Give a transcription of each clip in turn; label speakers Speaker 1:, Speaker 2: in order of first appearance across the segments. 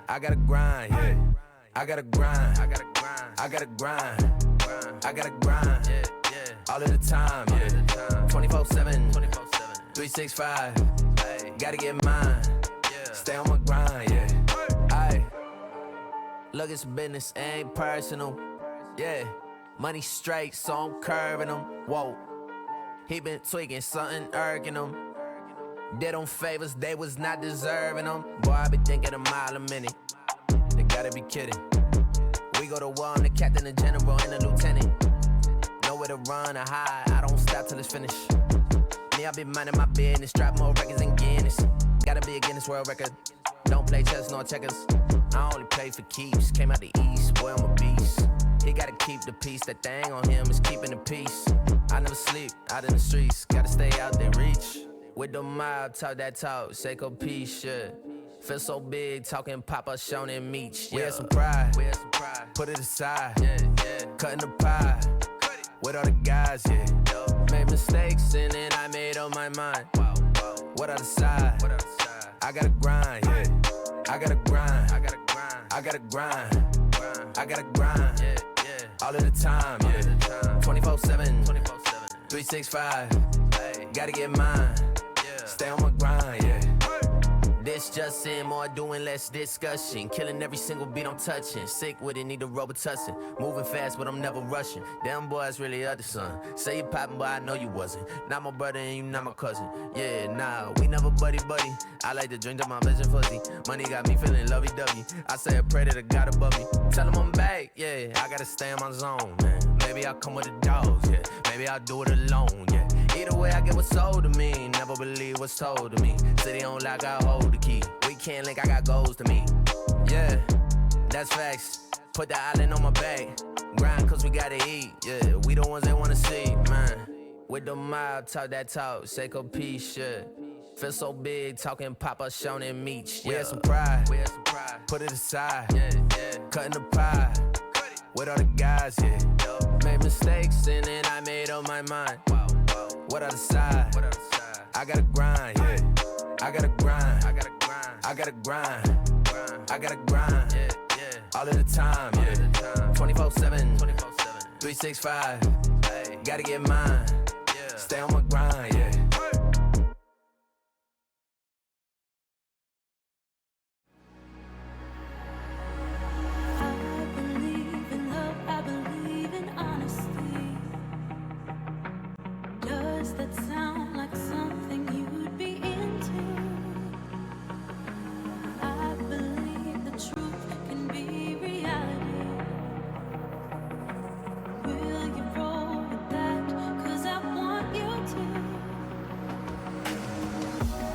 Speaker 1: I gotta grind, yeah. I gotta grind. I gotta grind. I gotta grind. I gotta grind. All of the time, yeah. 24/7, 365. Gotta get mine. Stay on my grind, yeah. Aye. Look, it's business, ain't personal. Yeah. Money straight, so I'm curving them. Whoa. He been tweaking, something irking him. Did them favors, they was not deserving them. Boy, I be thinking a mile a minute. They gotta be kidding. We go to war, I'm the captain, the general, and the lieutenant. Nowhere to run or hide, I don't stop till it's finished. Me, I be minding my business, drop more records than Guinness. Gotta be a Guinness World Record. Don't play chess nor checkers. I only play for keeps. Came out the east, boy, I'm a beast. He gotta keep the peace. That thing on him is keeping the peace. I never sleep, out in the streets. Gotta stay out there, reach. With the mob, talk that talk, Seiko peace, yeah. Feel so big, talking Papa, Sean and Meech. Yeah. We had some pride, put it aside. Cutting the pie, with all the guys, yeah. Made mistakes and then I made up my mind. What other side? I gotta grind, yeah. I gotta grind. I gotta grind. I gotta grind. I gotta grind. All of the time, yeah. 24/7, 365. Gotta get mine. Stay on my grind, yeah. This just in, more doing, less discussion. Killing every single beat I'm touching. Sick with it, need a Robitussin. Moving fast, but I'm never rushing. Them boys really other son. Say you poppin', but I know you wasn't. Not my brother and you not my cousin. Yeah, nah, we never buddy. I like to drink to my vision fuzzy. Money got me feeling lovey-dovey. I say a prayer to the God above me. Tell him I'm back, yeah. I gotta stay in my zone, man. Maybe I'll come with the dogs, yeah. Maybe I'll do it alone, yeah. Either way, I get what's sold to me. Never believe what's told to me. City on lock, I hold the key. We can't link, I got goals to meet. Yeah, that's facts. Put the island on my back. Grind cause we gotta eat. Yeah, we the ones they wanna see, man. With the mob, talk that talk, Seiko peace, yeah. Feel so big, talking Papa, Sean and Meech. Yeah. We had some pride, put it aside. Cutting the pie, with all the guys, yeah. Made mistakes and then I made up my mind. What other side? I gotta grind, yeah. I gotta grind. I gotta grind. I gotta grind. I gotta grind. All of the time, yeah. 24/7, 365. Gotta get mine. Stay on my grind, yeah.
Speaker 2: That sound like something you'd be into. I believe the truth can be reality. Will you roll with that? 'Cause I want you to.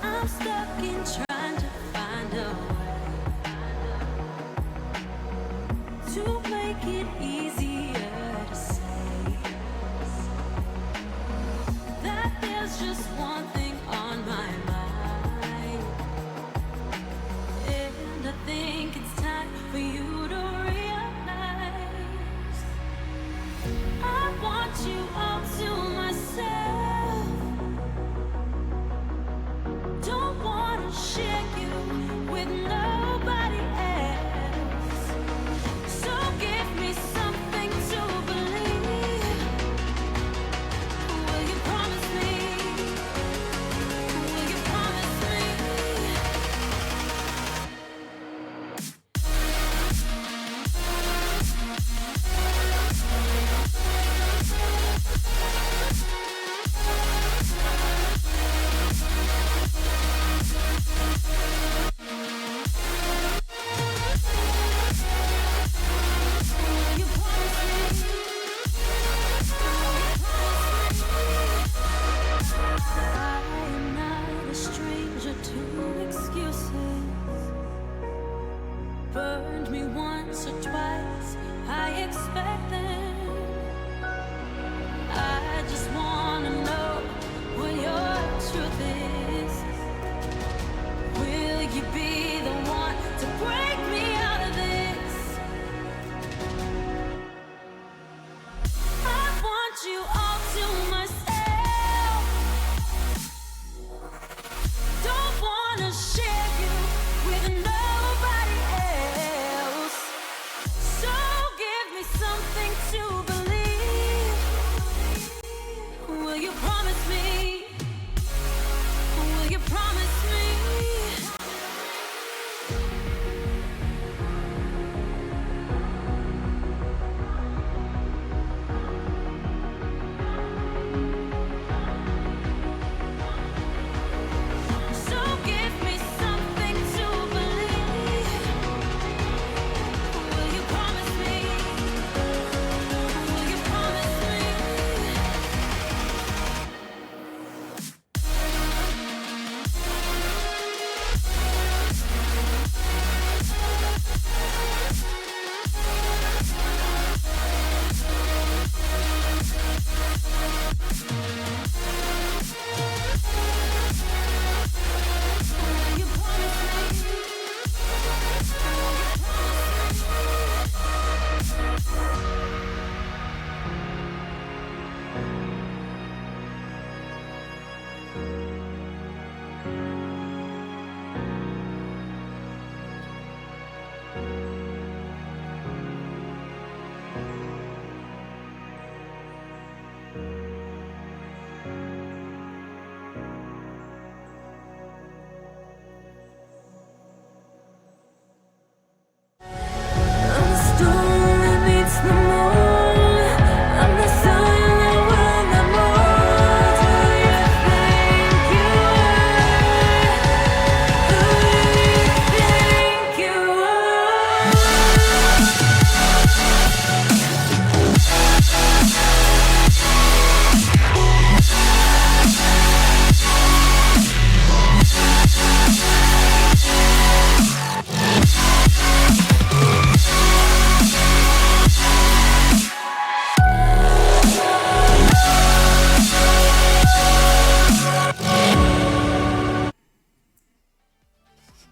Speaker 2: I'm stuck in trying to find a way to make it easier to say. There's just one thing on my mind, and I think it's time for you to realize I want you all to myself. Don't wanna share you with nobody else. So give me something to believe. Will you promise me? Burned me once or twice, I expect them. I just wanna know what your truth is. Will you be the one to break me out of this? I want you all to myself. Don't wanna share you with nobody else. I'm the storm that meets the moon. I'm the sun that will not move. Do you think you are? Who do you think you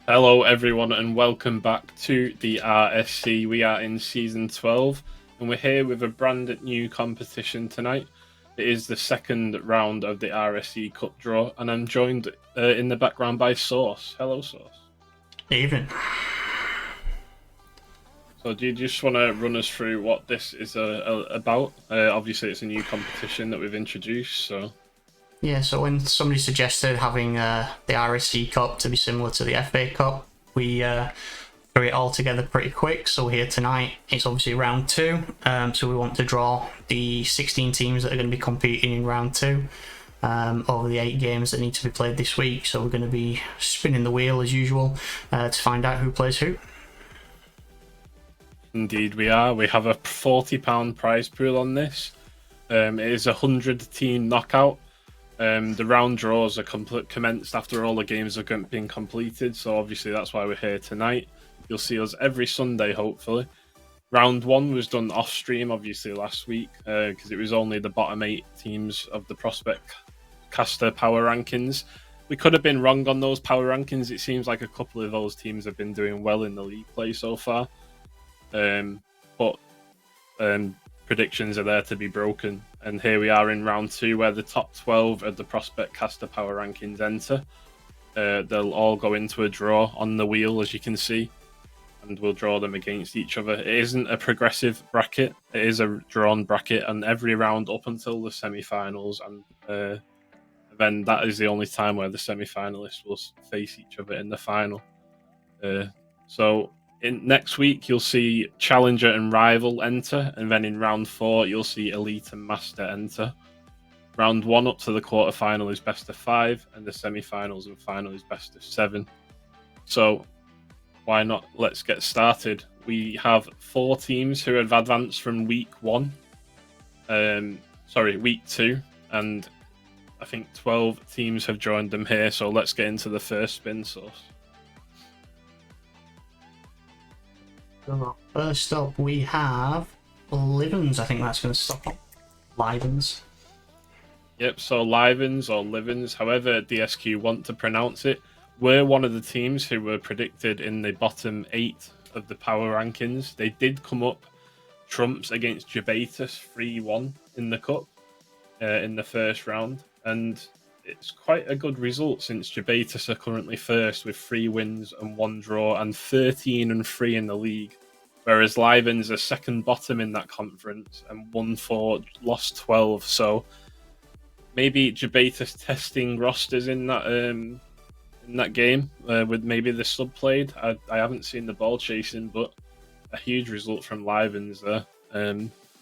Speaker 3: Hello everyone and welcome back to the RSC. We are in season 12 and we're here with a brand new competition tonight. It is the second round of the RSC Cup draw and I'm joined in the background by Source. Hello Source.
Speaker 4: Evening.
Speaker 3: So do you just want to run us through what this is about? Obviously it's a new competition that we've introduced, so...
Speaker 4: Yeah, so when somebody suggested having the RSC Cup to be similar to the FA Cup, we threw it all together pretty quick. So here tonight, it's obviously round 2. So we want to draw the 16 teams that are going to be competing in round 2 over the 8 games that need to be played this week. So we're going to be spinning the wheel as usual to find out who plays who.
Speaker 3: Indeed we are. We have a £40 prize pool on this. It is a 100-team knockout. The round draws are commenced after all the games have been completed, so obviously that's why we're here tonight. You'll see us every Sunday, hopefully. Round 1 was done off stream, obviously, last week, because it was only the bottom 8 teams of the Prospect Caster power rankings. We could have been wrong on those power rankings. It seems like a couple of those teams have been doing well in the league play so far. But predictions are there to be broken. And here we are in round 2 where the top 12 of the Prospect Caster power rankings enter. They'll all go into a draw on the wheel, as you can see, and we'll draw them against each other. It isn't a progressive bracket, it is a drawn bracket, and every round up until the semi-finals, and then that is the only time where the semi-finalists will face each other in the final. So next week you'll see Challenger and Rival enter, and then in round 4 you'll see Elite and Master enter. Round 1 up to the quarterfinal is best of 5, and the semi-finals and final is best of 7. So why not? Let's get started. We have 4 teams who have advanced from week 2, and I think 12 teams have joined them here. So let's get into the first spin, Source.
Speaker 4: So first up we have Livens. I think that's going to stop up. Livens.
Speaker 3: Yep, so Livens or Livens, however DSQ want to pronounce it, were one of the teams who were predicted in the bottom 8 of the power rankings. They did come up trumps against Jubatus 3-1 in the cup in the first round, and it's quite a good result since Jubatus are currently first with 3 wins and 1 draw and 13-3 in the league, whereas Livens are second bottom in that conference and won 4, lost 12. So maybe Jubatus testing rosters in that game with maybe the sub played. I haven't seen the ball chasing, but a huge result from Livens there.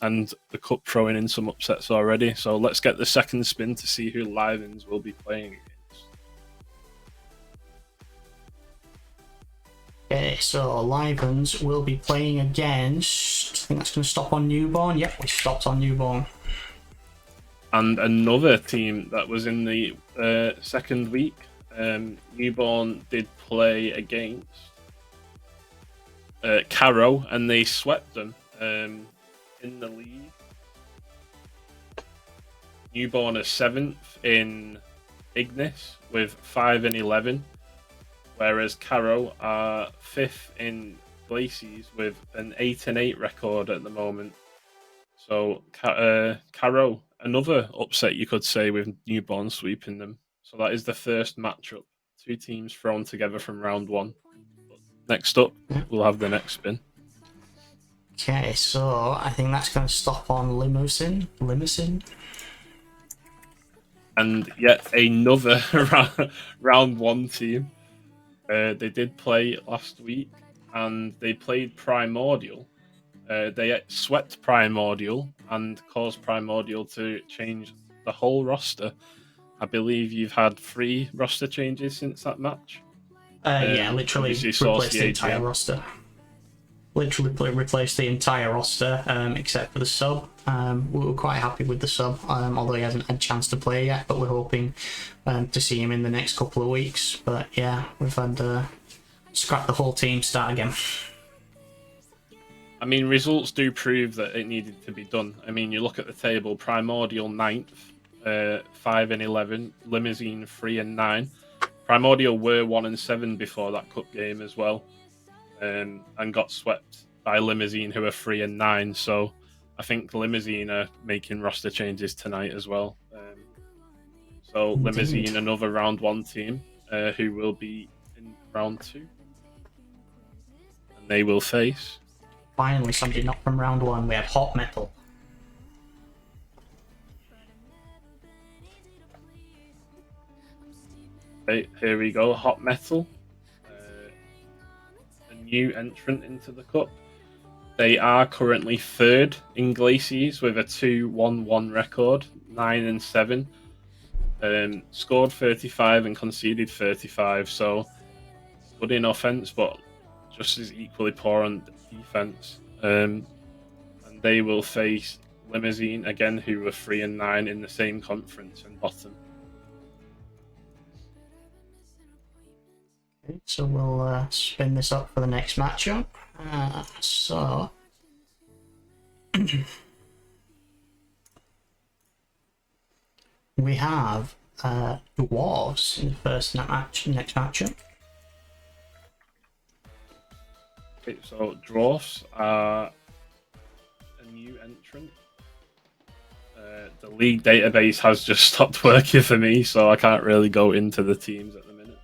Speaker 3: And the cup throwing in some upsets already. So let's get the second spin to see who Livens will be playing against.
Speaker 4: Okay, so Livens will be playing against... I think that's going to stop on Newborn. Yep, we stopped on Newborn.
Speaker 3: And another team that was in the second week, Newborn did play against Caro, and they swept them in the league. Newborn are 7th in Ignis with 5 and 11, whereas Caro are 5th in Glacies with an 8 and 8 record at the moment. So Caro, another upset you could say, with Newborn sweeping them. So that is the first matchup. 2 teams thrown together from round 1. next up, we'll have the next spin.
Speaker 4: Okay, so I think that's going to stop on Limousine.
Speaker 3: And yet another round one team. They did play last week, and they played Primordial. They swept Primordial and caused Primordial to change the whole roster. I believe you've had 3 roster changes since that match.
Speaker 4: Yeah, literally replaced the entire
Speaker 3: AGM.
Speaker 4: roster. Literally replaced the entire roster, except for the sub. We were quite happy with the sub, although he hasn't had a chance to play yet, but we're hoping to see him in the next couple of weeks. But yeah, we've had scrap the whole team, start again.
Speaker 3: I mean, results do prove that it needed to be done. I mean, you look at the table, Primordial 9th, 5 and 11, Limousine 3 and 9. Primordial were 1 and 7 before that cup game as well, and got swept by Limousine, who are 3 and 9. So I think Limousine are making roster changes tonight as well. So
Speaker 4: Indeed.
Speaker 3: Limousine, another round 1 team, who will be in round 2. And they will face...
Speaker 4: Finally, somebody not from round 1. We have Hot Metal.
Speaker 3: Okay, here we go, Hot Metal. A new entrant into the cup. They are currently 3rd in Glacies with a 2-1-1 record, 9 and 7. Scored 35 and conceded 35, so good in offense, but just as equally poor on defense. And they will face Limousine again, who were 3 and 9 in the same conference and bottom.
Speaker 4: Okay, so we'll spin this up for the next matchup. So we have Dwarves in the first next matchup.
Speaker 3: Okay, so Dwarfs are a new entrant. The league database has just stopped working for me, so I can't really go into the teams at the minute.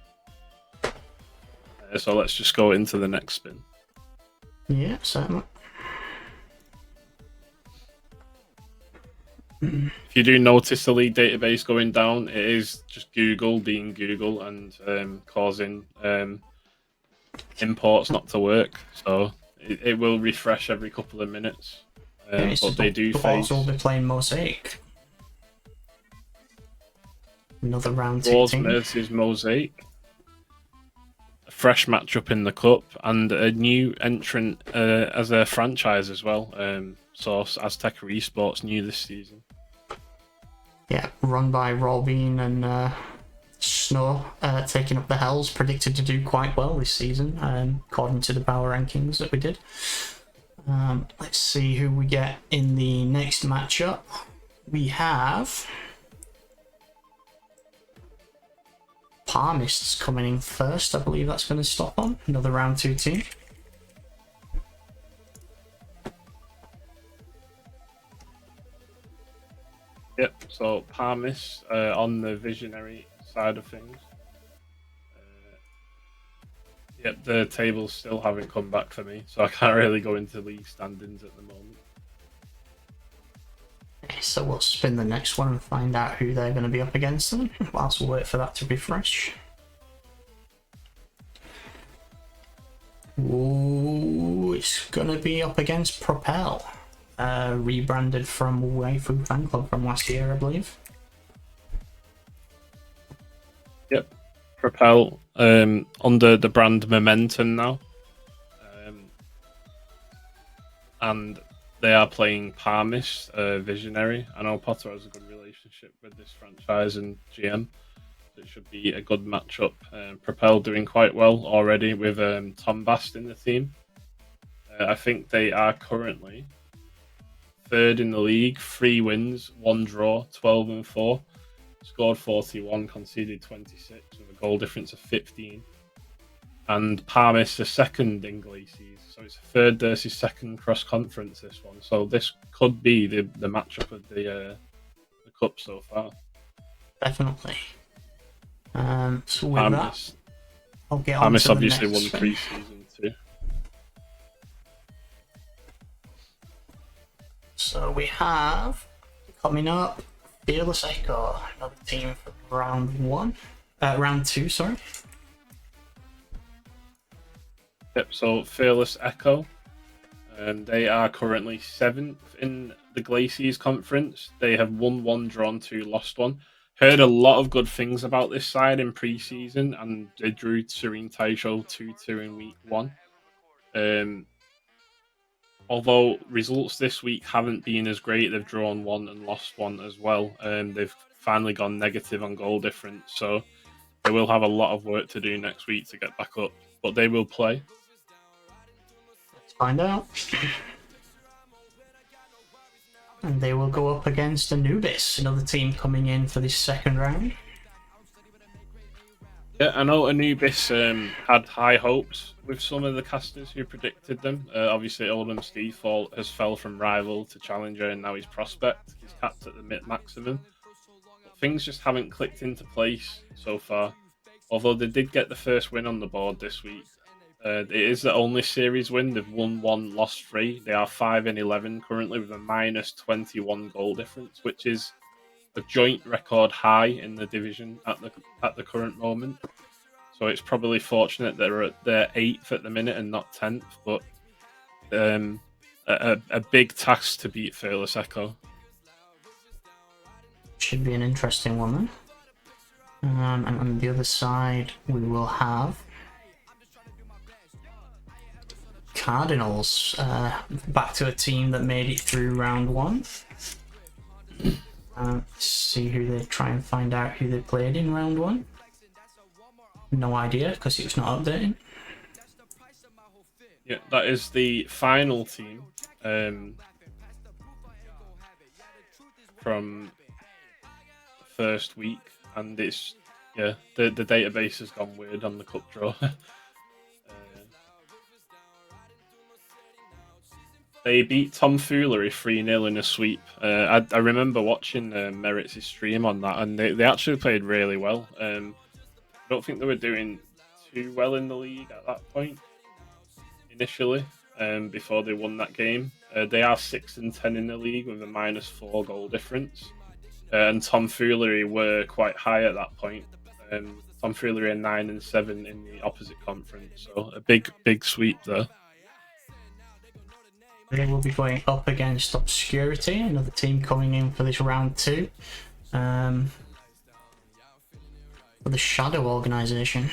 Speaker 3: So let's just go into the next spin.
Speaker 4: Yeah, certainly.
Speaker 3: If you do notice the league database going down, it is just Google being Google and causing imports not to work. So it will refresh every couple of minutes.
Speaker 4: Okay, so
Speaker 3: but they do face...
Speaker 4: will be playing Mosaic. Another round 2
Speaker 3: Dwarves
Speaker 4: team.
Speaker 3: versus Mosaic. A fresh matchup in the cup and a new entrant as a franchise as well. Source Azteca Esports new this season.
Speaker 4: Yeah, run by Robin and Snow, taking up the Hells, predicted to do quite well this season, according to the power rankings that we did. Let's see who we get in the next matchup. We have Palmists coming in first. I believe that's going to stop on another round 2 team.
Speaker 3: Yep, so Palmis on the visionary side of things. Yep, the tables still haven't come back for me, so I can't really go into league standings at the moment.
Speaker 4: Okay, so we'll spin the next one and find out who they're going to be up against then, whilst we wait for that to refresh. Ooh, it's going to be up against Propel. Rebranded from Waifu Fan Club from last year, I believe.
Speaker 3: Yep, Propel under the brand Momentum now. And they are playing Palmis, Visionary. I know Potter has a good relationship with this franchise and GM. So it should be a good matchup. Propel doing quite well already with Tom Bast in the team. I think they are currently 3rd in the league, 3 wins, 1 draw, 12 and 4. Scored 41, conceded 26 with a goal difference of 15. And Palmis the 2nd in Glacies, so it's 3rd versus 2nd cross conference this one. So this could be the matchup of the cup so far.
Speaker 4: Definitely. So with
Speaker 3: Palmis,
Speaker 4: that, I'll get on
Speaker 3: Palmis
Speaker 4: to the
Speaker 3: obviously
Speaker 4: next
Speaker 3: won
Speaker 4: spin.
Speaker 3: pre-season
Speaker 4: So we have coming up Fearless Echo, another team for round 2, sorry.
Speaker 3: Yep, so Fearless Echo. They are currently 7th in the Glaciers Conference. They have won 1, drawn 2, lost 1. Heard a lot of good things about this side in pre-season, and they drew Serene Taisho 2-2 in week 1. Although results this week haven't been as great, they've drawn 1 and lost 1 as well. They've finally gone negative on goal difference, so they will have a lot of work to do next week to get back up, but they will play.
Speaker 4: Let's find out. And they will go up against Anubis, another team coming in for this second round.
Speaker 3: Yeah, I know Anubis had high hopes with some of the casters who predicted them. Obviously, Oldham Steefall has fell from rival to challenger, and now he's prospect. He's capped at the maximum. But things just haven't clicked into place so far. Although they did get the first win on the board this week. It is the only series win. They've won 1, lost 3. They are 5-11 currently with a minus 21 goal difference, which is a joint record high in the division at the current moment. So it's probably fortunate they're 8th at the minute and not 10th, but a big task to beat Fearless Echo.
Speaker 4: Should be an interesting one then. And on the other side, we will have Cardinals, back to a team that made it through round 1. Let's see who they try and find out who they played in round 1. No idea because it was not updating.
Speaker 3: Yeah, that is the final team from the first week, and it's the database has gone weird on the cup draw. They beat Tomfoolery 3-0 in a sweep. I remember watching Merit's stream on that, and they actually played really well. I don't think they were doing too well in the league at that point, initially, before they won that game. They are 6-10 in the league with a minus 4 goal difference. And Tomfoolery were quite high at that point. Tomfoolery are 9-7 in the opposite conference, so a big sweep there.
Speaker 4: They will be going up against Obscurity, another team coming in for this round 2. For the Shadow Organisation.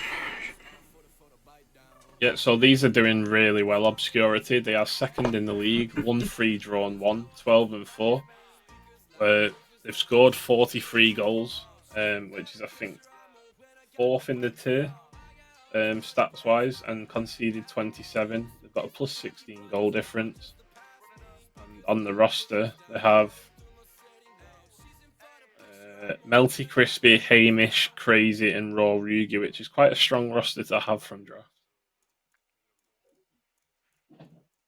Speaker 3: Yeah, so these are doing really well. Obscurity, they are 2nd in the league, 1-3, drawn 1, 12-4. They've scored 43 goals, which is, I think, 4th in the tier, stats-wise, and conceded 27. They've got a plus 16 goal difference. And on the roster, they have Melty Crispy, Hamish, Crazy, and Raw Rugi, which is quite a strong roster to have from draft.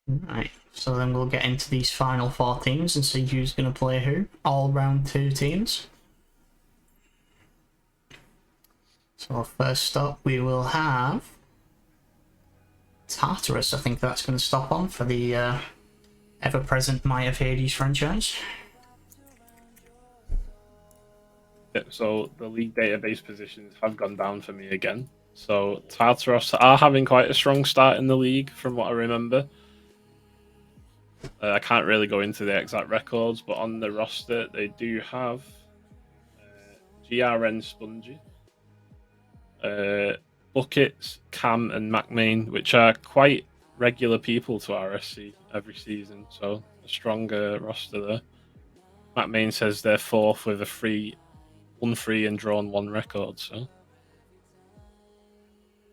Speaker 4: Right, so then we'll get into these final 4 teams and see who's going to play who. All round 2 teams. So first up we will have Tartarus. I think that's going to stop on for the ever-present Might of Hades franchise.
Speaker 3: Yeah, so the league database positions have gone down for me again. So Tartaros are having quite a strong start in the league from what I remember. I can't really go into the exact records, but on the roster they do have GRN Spongy, Buckets, Cam and MacMain, which are quite regular people to RSC every season, so a stronger roster there. MacMain says they're 4th with a 1-3 and drawn 1 record, so.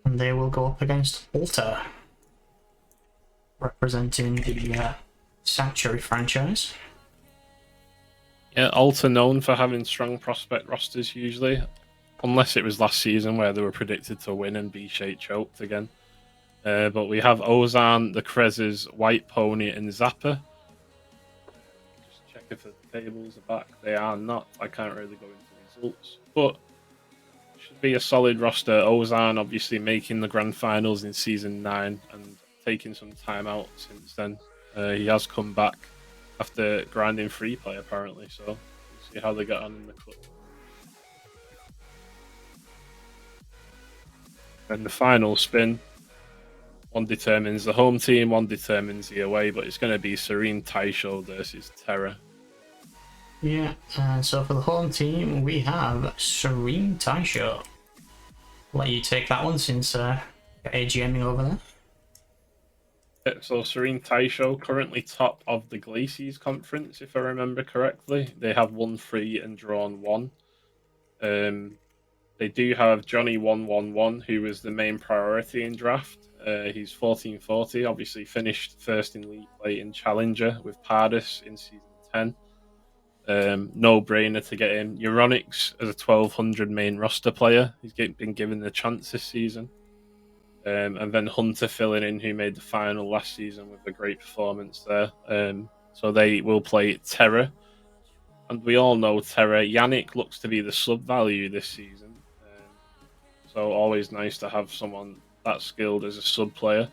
Speaker 4: And they will go up against Alta, representing the Sanctuary franchise.
Speaker 3: Yeah, Alta known for having strong prospect rosters usually, unless it was last season where they were predicted to win and B-Shade choked again. But we have Ozan, the Krezes, White Pony, and Zappa. Just check if the tables are back. They are not. I can't really go into results, but should be a solid roster. Ozan obviously making the grand finals in season 9 and taking some time out since then. He has come back after grinding free play apparently. So we'll see how they get on in the cup. And the final spin, one determines the home team, one determines the away, but it's going to be Serene Taisho versus Terra.
Speaker 4: Yeah, and so for the home team, we have Serene Taisho. Let you take that one since you're AGMing over there.
Speaker 3: Yeah, so Serene Taisho currently top of the Glaciers conference, if I remember correctly. They have won 3 and drawn 1. They do have Johnny 111, who was the main priority in draft. He's 1440, obviously finished first in league play in Challenger with Pardus in season 10. No brainer to get him. Euronix as a 1200 main roster player. He's been given the chance this season. And then Hunter filling in, who made the final last season with a great performance there. So they will play Terra. And we all know Terra. Yannick looks to be the sub value this season. So always nice to have someone that skilled as a sub player.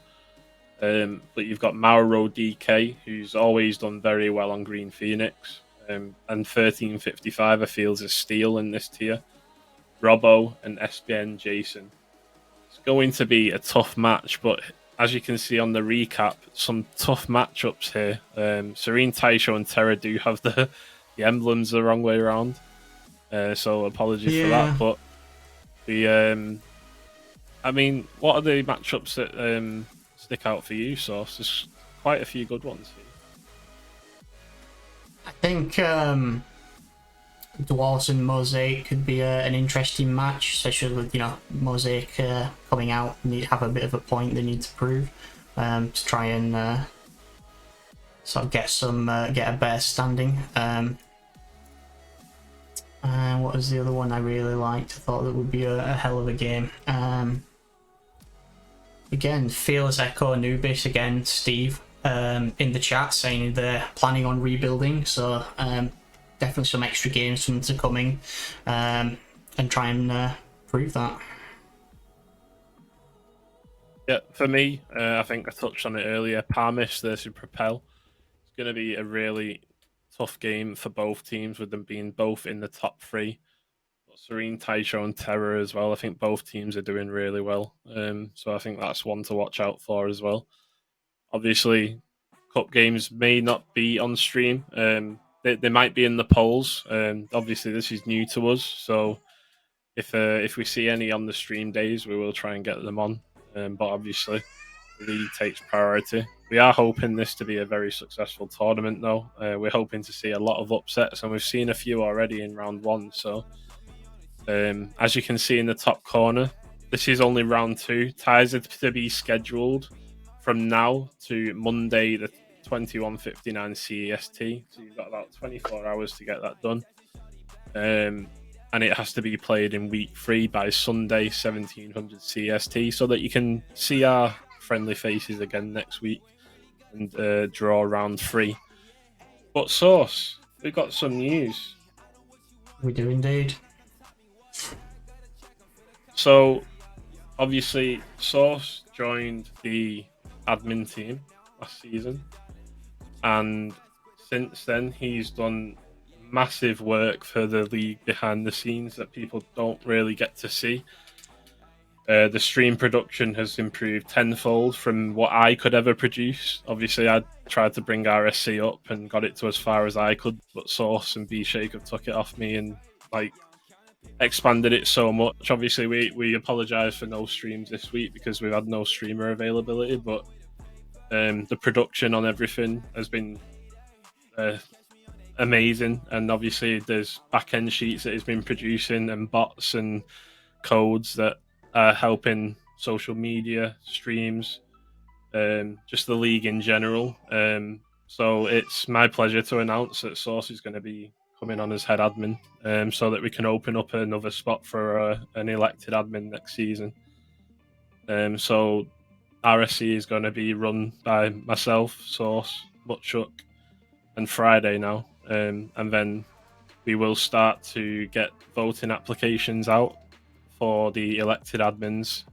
Speaker 3: But you've got Mauro DK, who's always done very well on Green Phoenix. And 1355 I feel is a steal in this tier. Robbo and SBN Jason. It's going to be a tough match, but as you can see on the recap, some tough matchups here. Serene Taisho and Terra do have the emblems the wrong way around. So apologies for that. But I mean, what are the matchups that stick out for you, Source? There's quite a few good ones here.
Speaker 4: I think Dwarves and Mosaic could be an interesting match, especially with Mosaic coming out and have a bit of a point they need to prove to try and sort of get a better standing. And what was the other one I really liked? I thought that would be a hell of a game. Again, Fearless Echo Anubis again, Steve in the chat saying they're planning on rebuilding, so definitely some extra games for them to coming and try and prove that.
Speaker 3: Yeah, for me, I think I touched on it earlier. Parmis versus Propel. It's going to be a really tough game for both teams, with them being both in the top 3. But Serene, Taisho, and Terror as well. I think both teams are doing really well. So I think that's one to watch out for as well. Obviously, cup games may not be on stream. They might be in the polls. Obviously, this is new to us, so if we see any on the stream days, we will try and get them on. But obviously, the league takes priority. We are hoping this to be a very successful tournament, though. We're hoping to see a lot of upsets, and we've seen a few already in round 1. So, as you can see in the top corner, this is only round 2. Ties are to be scheduled from now to Monday, the 21:59 CEST. So you've got about 24 hours to get that done. And it has to be played in week 3 by Sunday, 1700 CST, so that you can see our friendly faces again next week and draw round 3. But Source, we've got some news.
Speaker 4: We do indeed.
Speaker 3: So, obviously, Source joined the admin team last season, and since then he's done massive work for the league behind the scenes that people don't really get to see. The stream production has improved tenfold from what I could ever produce. Obviously, I tried to bring RSC up and got it to as far as I could, but Source and B-Shake have took it off me and expanded it so much. Obviously, we apologise for no streams this week because we've had no streamer availability, but the production on everything has been amazing, and obviously there's back-end sheets that he's been producing and bots and codes that are helping social media, streams, just the league in general. So it's my pleasure to announce that Source is going to be coming on as head admin, so that we can open up another spot for an elected admin next season. So RSC is going to be run by myself, Source, Butchuck, and Friday now. And then we will start to get voting applications out for the elected admins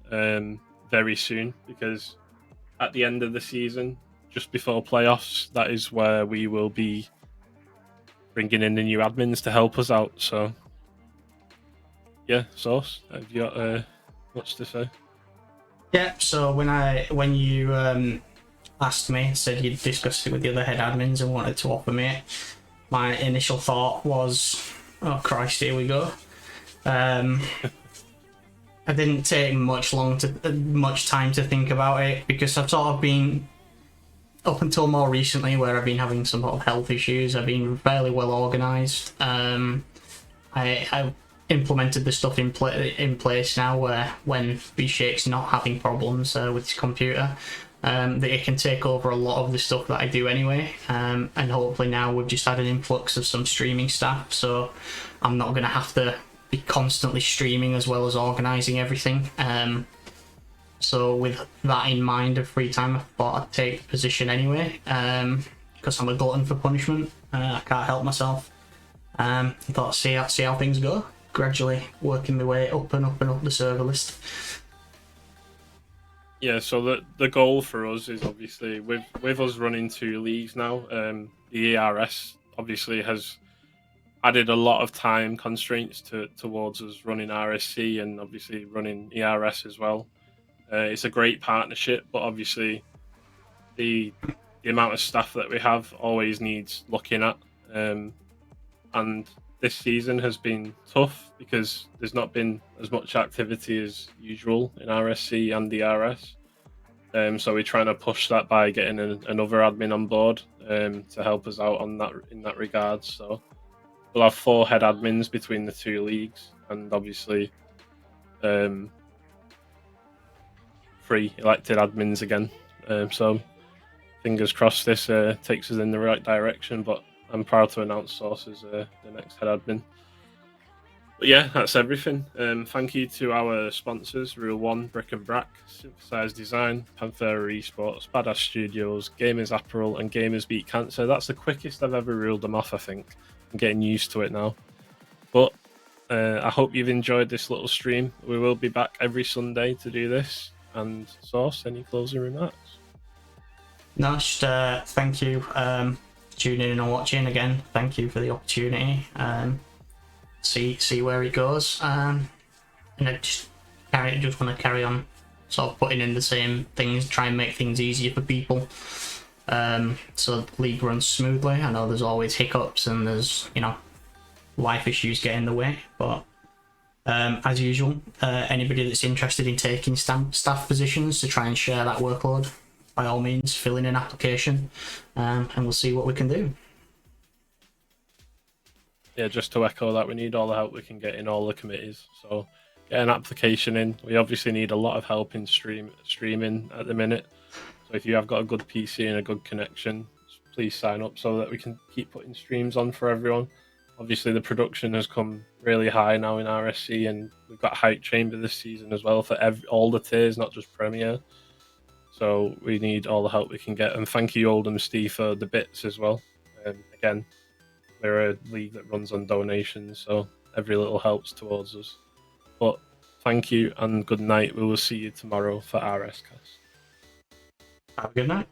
Speaker 3: very soon, because at the end of the season, just before playoffs, that is where we will be bringing in the new admins to help us out. So, yeah, Source, have you got much to say?
Speaker 4: Yeah. So when you asked me, said you'd discussed it with the other head admins and wanted to offer me it, my initial thought was, oh Christ, here we go. I didn't take much time to think about it, because I've sort of been, up until more recently, where I've been having some sort of health issues, I've been fairly well organised. I implemented the stuff in place now, where when B-Shake's not having problems with his computer, that it can take over a lot of the stuff that I do anyway. And hopefully now we've just had an influx of some streaming staff, so I'm not going to have to be constantly streaming as well as organising everything. So with that in mind of free time, I thought I'd take the position anyway, because I'm a glutton for punishment. I can't help myself. I thought see how things go, gradually working my way up and up and up the server list.
Speaker 3: Yeah, so the goal for us is obviously with us running 2 leagues now. The ERS obviously has added a lot of time constraints towards us running RSC and obviously running ERS as well. It's a great partnership, but obviously the amount of staff that we have always needs looking at. And this season has been tough because there's not been as much activity as usual in RSC and DRS. So we're trying to push that by getting another admin on board to help us out on that in that regard. So we'll have 4 head admins between the 2 leagues, and obviously 3 elected admins again. So fingers crossed this takes us in the right direction, but I'm proud to announce Source as the next head admin. But yeah, that's everything. Thank you to our sponsors, Rule 1, Brick and Brack, Synthesized Design, Panthera Esports, Badass Studios, Gamers Apparel, and Gamers Beat Cancer. That's the quickest I've ever reeled them off, I think. I'm getting used to it now. But I hope you've enjoyed this little stream. We will be back every Sunday to do this. And Source, any closing remarks?
Speaker 4: No, just thank you for tuning in and watching again. Thank you for the opportunity. See where it goes. And I just want to carry on sort of putting in the same things, try and make things easier for people. So the league runs smoothly. I know there's always hiccups and there's, life issues get in the way, but as usual, anybody that's interested in taking staff positions to try and share that workload, by all means, fill in an application, and we'll see what we can do.
Speaker 3: Yeah, just to echo that, we need all the help we can get in all the committees. So get an application in. We obviously need a lot of help in streaming at the minute. So if you have got a good PC and a good connection, please sign up so that we can keep putting streams on for everyone. Obviously, the production has come really high now in RSC, and we've got Hype Chamber this season as well for all the tiers, not just Premier. So we need all the help we can get. And thank you, Oldham Steve, for the bits as well. Again, we're a league that runs on donations, so every little helps towards us. But thank you and good night. We will see you tomorrow for RSCast.
Speaker 4: Have a good night.